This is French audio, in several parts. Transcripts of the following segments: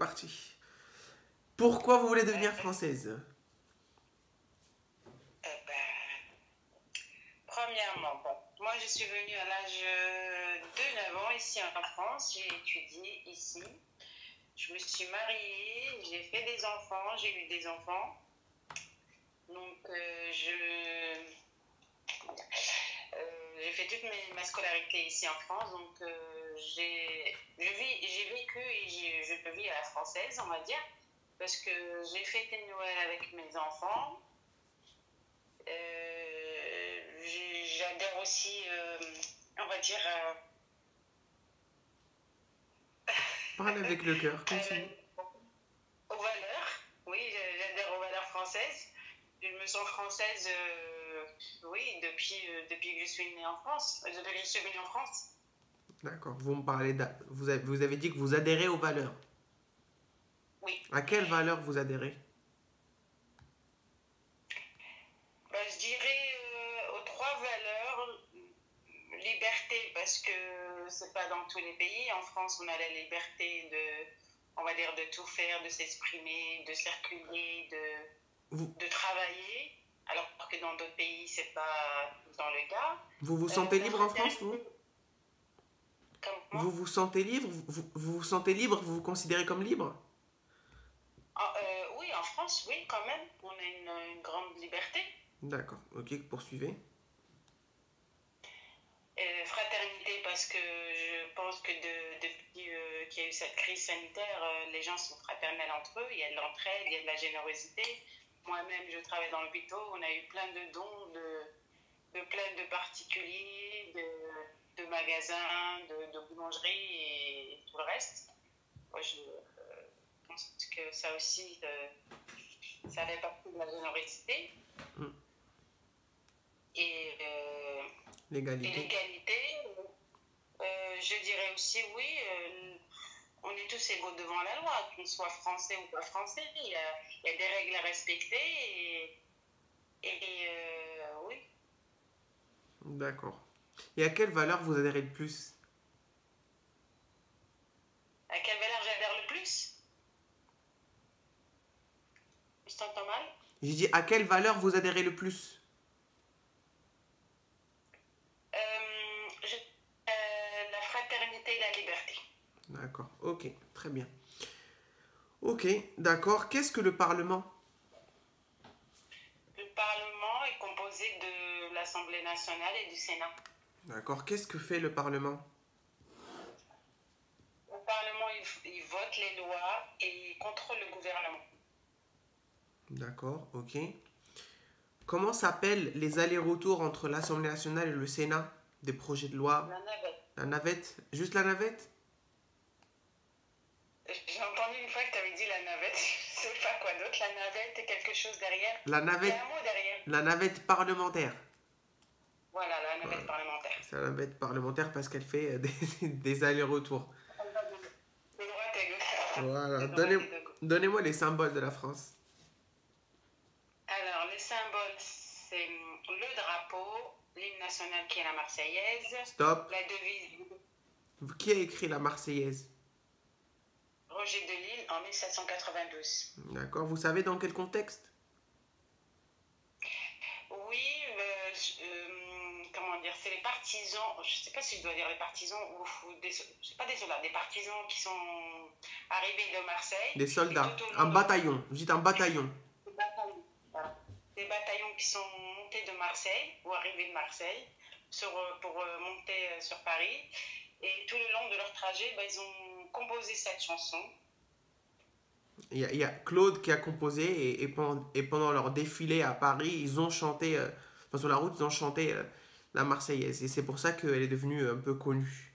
parti. Pourquoi vous voulez devenir française? Premièrement, moi je suis venue à l'âge de 9 ans ici en France, j'ai étudié ici, je me suis mariée, j'ai fait des enfants, j'ai eu des enfants, donc j'ai fait toute ma scolarité ici en France, donc j'ai vécu et je vis à la française, on va dire, parce que j'ai fêté Noël avec mes enfants. J'adore aussi, on va dire... Parle avec le cœur, continue. Aux valeurs, oui, j'adore aux valeurs françaises. Je me sens française, oui, depuis que je suis née en France, depuis que je suis venue en France. D'accord, vous me parlez vous avez dit que vous adhérez aux valeurs. Oui. À quelles valeurs vous adhérez? Je dirais aux 3 valeurs. Liberté, parce que c'est pas dans tous les pays. En France, on a la liberté on va dire, de tout faire, de s'exprimer, de circuler, de travailler, alors que dans d'autres pays, c'est pas dans le cas. Vous vous sentez libre en France, vous? Comment? Vous vous sentez libre? Vous vous sentez libre? Vous vous considérez comme libre? Oui, en France, oui, quand même. On a une grande liberté. D'accord, ok, poursuivez. Fraternité, parce que je pense que depuis qu'il y a eu cette crise sanitaire, les gens sont fraternels entre eux, il y a de l'entraide, il y a de la générosité. Moi-même, je travaille dans l'hôpital, on a eu plein de dons de plein de particuliers, de magasins, de boulangeries et tout le reste. Moi, je pense que ça aussi, ça fait partie de la générosité. Et l'égalité, je dirais aussi oui, on est tous égaux devant la loi, qu'on soit français ou pas français, il y a des règles à respecter et oui. D'accord. Et à quelle valeur vous adhérez le plus? À quelle valeur j'adhère le plus? Je t'entends mal? J'ai dit à quelle valeur vous adhérez le plus? La fraternité et la liberté. D'accord, ok, très bien. Ok, d'accord. Qu'est-ce que le Parlement? Le Parlement est composé de l'Assemblée nationale et du Sénat. D'accord. Qu'est-ce que fait le Parlement? Le Parlement, il vote les lois et il contrôle le gouvernement. D'accord, ok. Comment s'appellent les allers-retours entre l'Assemblée nationale et le Sénat des projets de loi? La navette. La navette? Juste la navette? J'ai entendu une fois que tu avais dit la navette. Je sais pas quoi d'autre. La navette et quelque chose derrière. La navette. Il y a un mot derrière. La navette parlementaire. Voilà, la navette parlementaire. C'est la navette parlementaire parce qu'elle fait des allers-retours. De droite et gauche. Voilà. Donnez-moi les symboles de la France. Alors, les symboles, c'est le drapeau, l'hymne national qui est la Marseillaise. Stop. La devise. Qui a écrit la Marseillaise? Roger de Lille en 1792. D'accord. Vous savez dans quel contexte? Oui, comment dire, c'est les partisans, je ne sais pas si je dois dire les partisans ou c'est pas des soldats, des partisans qui sont arrivés de Marseille. Des soldats, un bataillon, vous dites un bataillon. Des bataillons qui sont montés de Marseille ou arrivés de Marseille pour monter sur Paris. Et tout le long de leur trajet, ils ont composé cette chanson. Il y a Claude qui a composé et pendant leur défilé à Paris, ils ont chanté, sur la route, ils ont chanté la Marseillaise. Et c'est pour ça qu'elle est devenue un peu connue.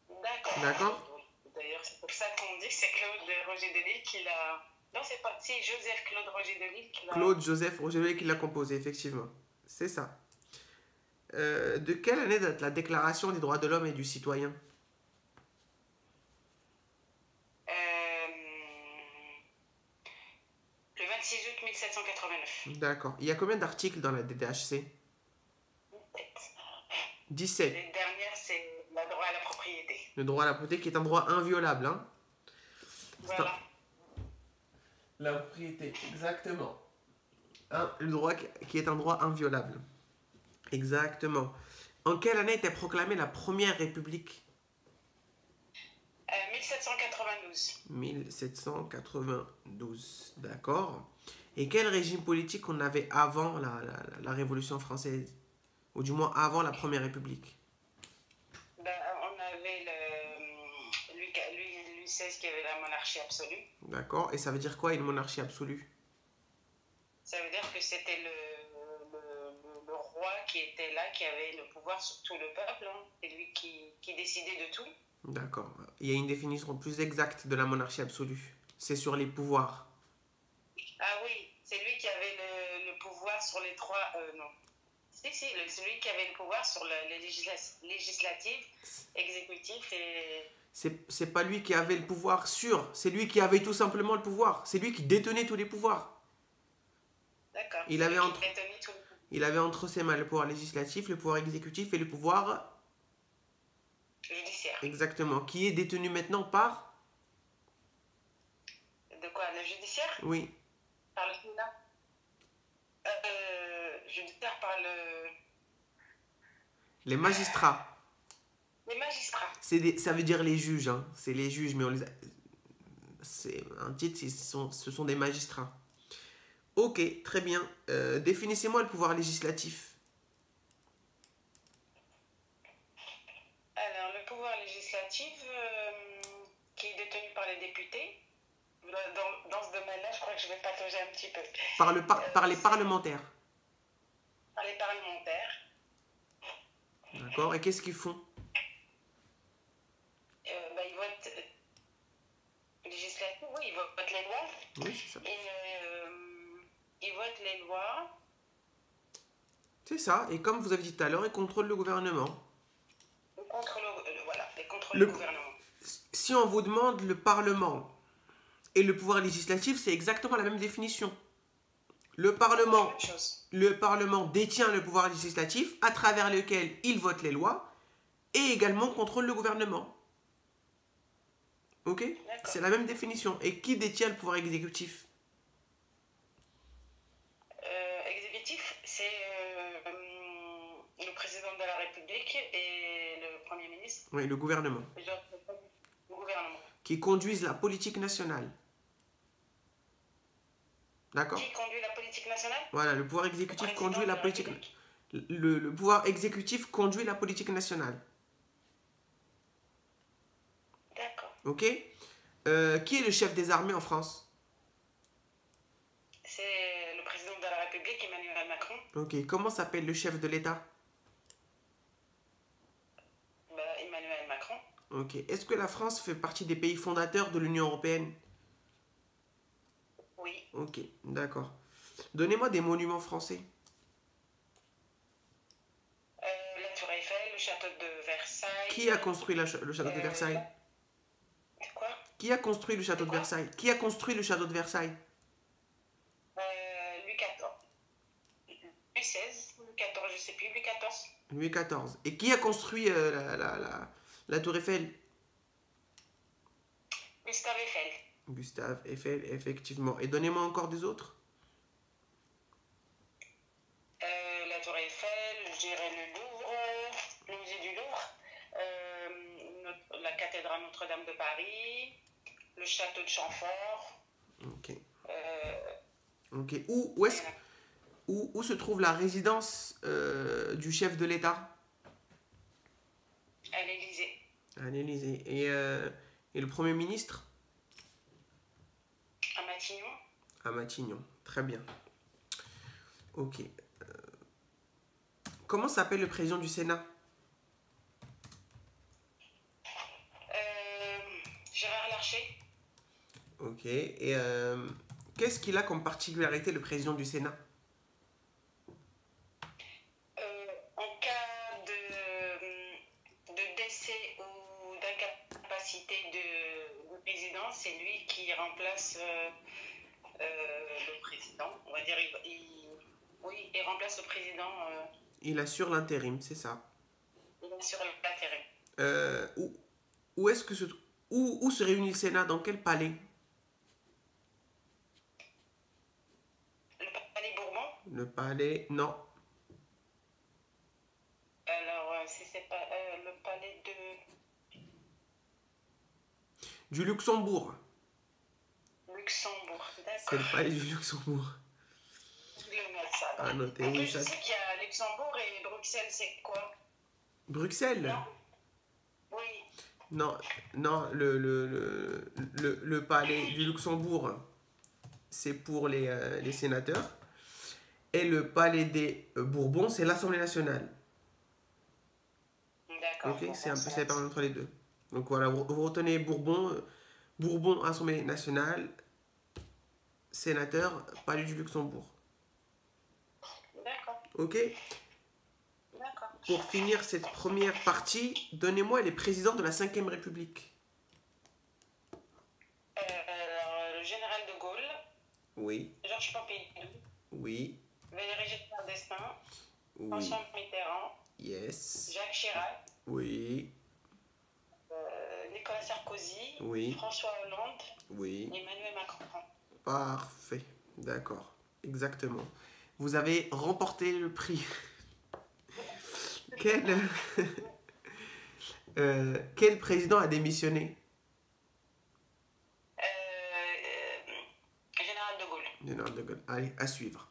D'accord. D'accord. D'ailleurs, c'est pour ça qu'on dit que c'est Claude Roger de Lille qui l'a... Non, c'est Joseph Claude Roger de Lille qui l'a... Claude Joseph Roger de Lille qui l'a composé, effectivement. C'est ça. De quelle année date la Déclaration des droits de l'homme et du citoyen? Le 26 août 1789. D'accord. Il y a combien d'articles dans la DDHC? 17. Les dernières, c'est le droit à la propriété. Le droit à la propriété qui est un droit inviolable. Hein. Stop. Voilà. La propriété, exactement. Le droit qui est un droit inviolable. Exactement. En quelle année était proclamée la première république? 1792. 1792, d'accord. Et quel régime politique on avait avant la Révolution française? Ou du moins avant la première république? Ben, on avait Louis XVI qui avait la monarchie absolue. D'accord. Et ça veut dire quoi, une monarchie absolue? Ça veut dire que c'était le roi qui était là, qui avait le pouvoir sur tout le peuple. Hein. C'est lui qui décidait de tout. D'accord. Il y a une définition plus exacte de la monarchie absolue. C'est sur les pouvoirs. Ah oui, c'est lui qui avait le pouvoir sur les trois... non. Si, c'est lui qui avait le pouvoir sur les législatives, exécutifs et... C'est pas lui qui avait le pouvoir sûr, c'est lui qui avait tout simplement le pouvoir. C'est lui qui détenait tous les pouvoirs. D'accord. Il avait entre ses mains le pouvoir législatif, le pouvoir exécutif et le pouvoir... judiciaire. Exactement. Qui est détenu maintenant par... De quoi? Le judiciaire? Oui. Par le Sénat? Judiciaire par Les magistrats. les magistrats. Ça veut dire les juges. Hein. C'est les juges, mais c'est un titre, ce sont des magistrats. Ok, très bien. Définissez-moi le pouvoir législatif. Alors, le pouvoir législatif qui est détenu par les députés, dans ce domaine-là, je crois que je vais patauger un petit peu. Par les parlementaires. Par les parlementaires. D'accord. Et qu'est-ce qu'ils font? Ils votent législatif, oui, ils votent les lois. Oui, c'est ça. Ils votent les lois. C'est ça. Et comme vous avez dit tout à l'heure, ils contrôlent le gouvernement. Ils contrôlent le gouvernement. Si on vous demande le Parlement et le pouvoir législatif, c'est exactement la même définition. Le Parlement détient le pouvoir législatif à travers lequel il vote les lois et également contrôle le gouvernement. Ok? C'est la même définition. Et qui détient le pouvoir exécutif? Exécutif, c'est le président de la République et le Premier ministre. Oui, le gouvernement. Le gouvernement. Qui conduisent la politique nationale. D'accord? Qui conduit la politique nationale? Voilà, le pouvoir exécutif conduit la politique. Le pouvoir exécutif conduit la politique nationale. D'accord. Ok? Qui est le chef des armées en France? C'est le président de la République, Emmanuel Macron. Ok, comment s'appelle le chef de l'État? Emmanuel Macron. Ok, est-ce que la France fait partie des pays fondateurs de l'Union européenne? Oui. Ok, d'accord. Donnez-moi des monuments français. La Tour Eiffel, le château de Versailles. Qui a construit le château de Versailles? Quoi? Qui a construit le château de Versailles? Qui a construit le château de Versailles? Louis XIV. Louis XVI, Louis XIV, je sais plus, Louis XIV. Louis XIV. Et qui a construit la Tour Eiffel? Gustave Eiffel. Gustave Eiffel, effectivement. Et donnez-moi encore des autres. La Tour Eiffel, je dirais le Louvre, le musée du Louvre, la cathédrale Notre-Dame de Paris, le château de Chamfort. Ok. Ok. Où se trouve la résidence du chef de l'État? À l'Élysée. À l'Élysée. Et le Premier ministre? À Matignon. À Matignon. Très bien. Ok. Comment s'appelle le président du Sénat? Gérard Larcher. Ok. Et qu'est-ce qu'il a comme particularité, le président du Sénat? En cas de décès ou d'incapacité du président, c'est lui qui remplace le président. On va dire, il remplace le président. Il assure l'intérim, c'est ça. Il assure l'intérim. Où se réunit le Sénat? Dans quel palais? Le palais, non. Alors, si c'est pas le palais de Du Luxembourg. Luxembourg, C'est le d'accord. palais du Luxembourg. Je vais mettre ça À là. noter, En oui, plus, je ça. sais qu'il y a Luxembourg et Bruxelles, c'est quoi? Bruxelles? Non? Oui. Non, non, le palais du Luxembourg, c'est pour les sénateurs. Et le palais des Bourbons, c'est l'Assemblée nationale. D'accord, Ok, bon, c'est bon, un peu ça. séparé entre les deux. Donc voilà, vous retenez Bourbon, Bourbon, Assemblée nationale, sénateur, palais du Luxembourg. D'accord, Ok? d'accord. Pour finir cette première partie, donnez-moi les présidents de la Ve République. Alors, le général de Gaulle, Oui, Georges Pompidou, oui, Valéry Giscard d'Estaing, oui, François Mitterrand, yes, Jacques Chirac, oui, Nicolas Sarkozy, oui, François Hollande, oui. Emmanuel Macron. Parfait, d'accord, exactement. Vous avez remporté le prix. Quel, quel président a démissionné? Général de Gaulle. Général de Gaulle. Allez, à suivre.